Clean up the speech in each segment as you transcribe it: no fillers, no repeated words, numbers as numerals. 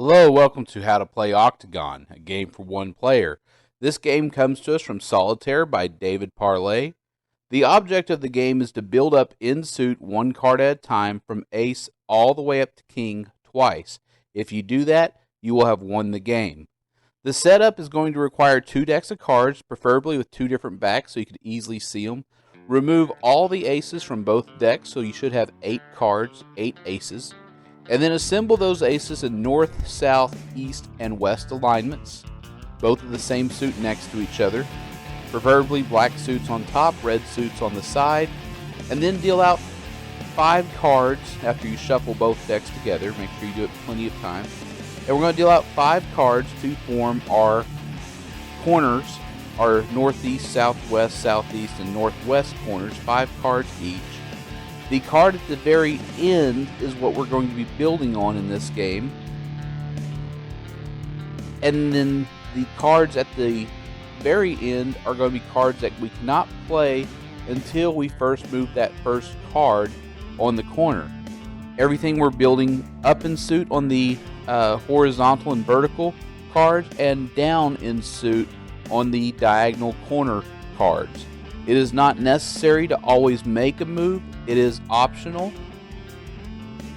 Hello, welcome to How to Play Octagon, a game for one player. This game comes to us from Solitaire by David Parlay. The object of the game is to build up in suit one card at a time from ace all the way up to king twice. If you do that, you will have won the game. The setup is going to require two decks of cards, preferably with two different backs so you could easily see them. Remove all the aces from both decks, so you should have 8 cards, 8 aces. And then assemble those aces in north, south, east, and west alignments, both of the same suit next to each other, preferably black suits on top, red suits on the side, and then deal out 5 cards after you shuffle both decks together. Make sure you do it plenty of times. And we're going to deal out 5 cards to form our corners, our northeast, southwest, southeast, and northwest corners, 5 cards each. The card at the very end is what we're going to be building on in this game. And then the cards at the very end are going to be cards that we cannot play until we first move that first card on the corner. Everything we're building up in suit on the horizontal and vertical cards, and down in suit on the diagonal corner cards. It is not necessary to always make a move. It is optional.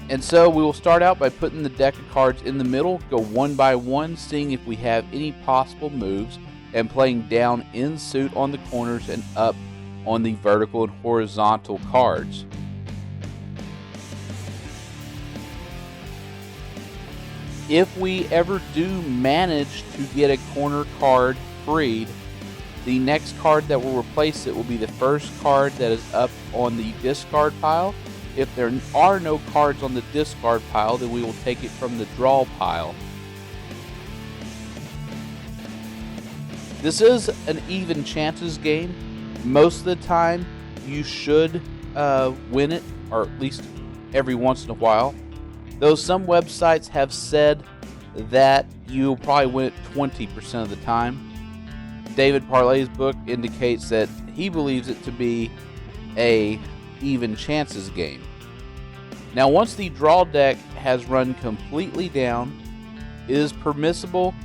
And so we will start out by putting the deck of cards in the middle, go one by one, seeing if we have any possible moves, and playing down in suit on the corners and up on the vertical and horizontal cards. If we ever do manage to get a corner card freed, the next card that will replace it will be the first card that is up on the discard pile. If there are no cards on the discard pile, then we will take it from the draw pile. This is an even chances game. Most of the time, you should win it, or at least every once in a while. Though some websites have said that you'll probably win it 20% of the time. David Parlay's book indicates that he believes it to be a even chances game. Now, once the draw deck has run completely down, it is permissible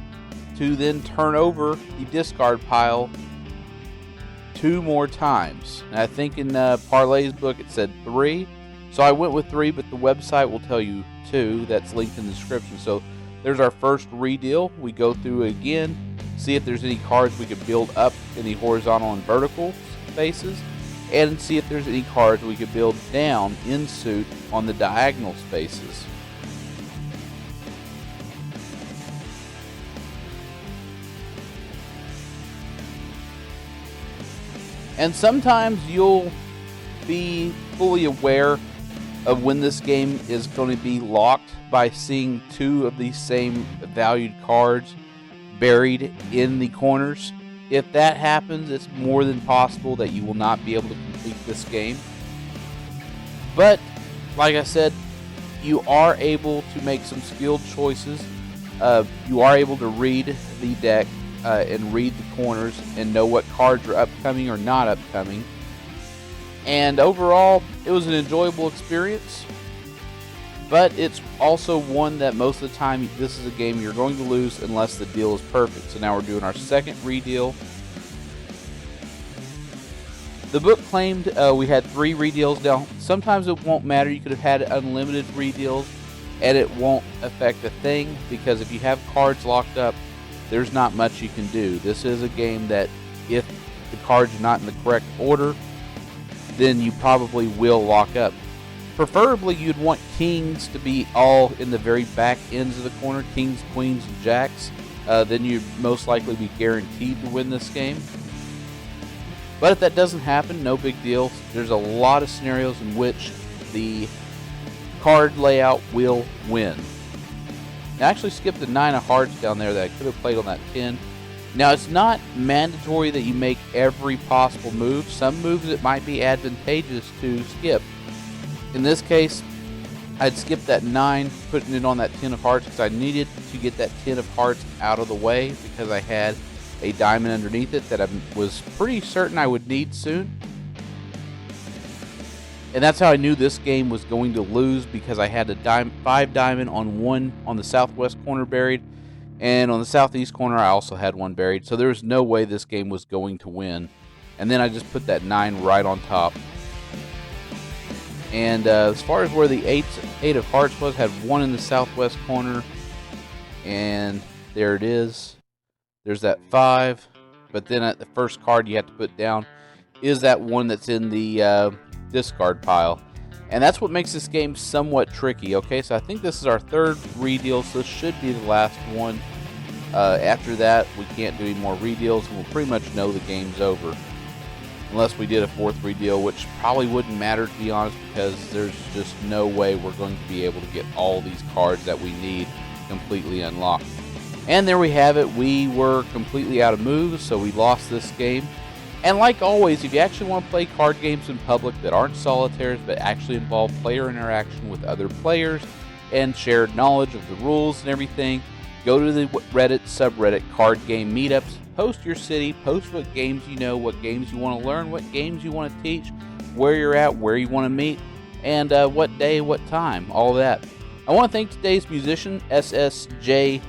to then turn over the discard pile 2 more times. And I think in Parlay's book it said 3, so I went with 3, but the website will tell you 2. That's linked in the description. So there's our first redeal. We go through it again, see if there's any cards we could build up in the horizontal and vertical spaces, and see if there's any cards we could build down in suit on the diagonal spaces. And sometimes you'll be fully aware of when this game is going to be locked by seeing 2 of these same valued cards buried in the corners. If that happens, it's more than possible that you will not be able to complete this game. But, like I said, you are able to make some skilled choices. You are able to read the deck and read the corners and know what cards are upcoming or not upcoming. And overall, it was an enjoyable experience. But it's also one that most of the time, this is a game you're going to lose unless the deal is perfect. So now we're doing our second redeal. The book claimed we had 3 redeals. Now, sometimes it won't matter. You could have had unlimited redeals, and it won't affect a thing, because if you have cards locked up, there's not much you can do. This is a game that if the cards are not in the correct order, then you probably will lock up. Preferably, you'd want kings to be all in the very back ends of the corner, kings, queens, and jacks. Then you'd most likely be guaranteed to win this game. But if that doesn't happen, no big deal. There's a lot of scenarios in which the card layout will win. Now, I actually skipped the 9 of hearts down there that I could have played on that 10. Now, it's not mandatory that you make every possible move. Some moves it might be advantageous to skip. In this case, I'd skip that 9, putting it on that 10 of hearts, because I needed to get that 10 of hearts out of the way, because I had a diamond underneath it that I was pretty certain I would need soon. And that's how I knew this game was going to lose, because I had a 5 diamond on the southwest corner buried, and on the southeast corner I also had 1 buried. So there was no way this game was going to win. And then I just put that 9 right on top. And as far as where the 8 of hearts was, had 1 in the southwest corner, and there it is. There's that 5, but then at the first card you have to put down is that 1 that's in the discard pile. And that's what makes this game somewhat tricky. Okay, so I think this is our 3rd redeal, so this should be the last one. After that, we can't do any more redeals, and we'll pretty much know the game's over. Unless we did a 4th redeal, which probably wouldn't matter, to be honest, because there's just no way we're going to be able to get all these cards that we need completely unlocked. And there we have it. We were completely out of moves, so we lost this game. And like always, if you actually want to play card games in public that aren't solitaires but actually involve player interaction with other players and shared knowledge of the rules and everything, go to the Reddit subreddit Card Game Meetups. Post your city, post what games you know, what games you want to learn, what games you want to teach, where you're at, where you want to meet, and what day, what time, all of that. I want to thank today's musician, SSJ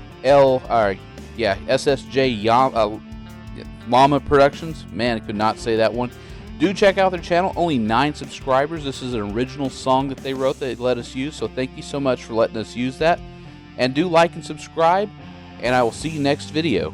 Llama Productions. Man, I could not say that one. Do check out their channel. Only 9 subscribers. This is an original song that they wrote that they let us use, so thank you so much for letting us use that. And do like and subscribe, and I will see you next video.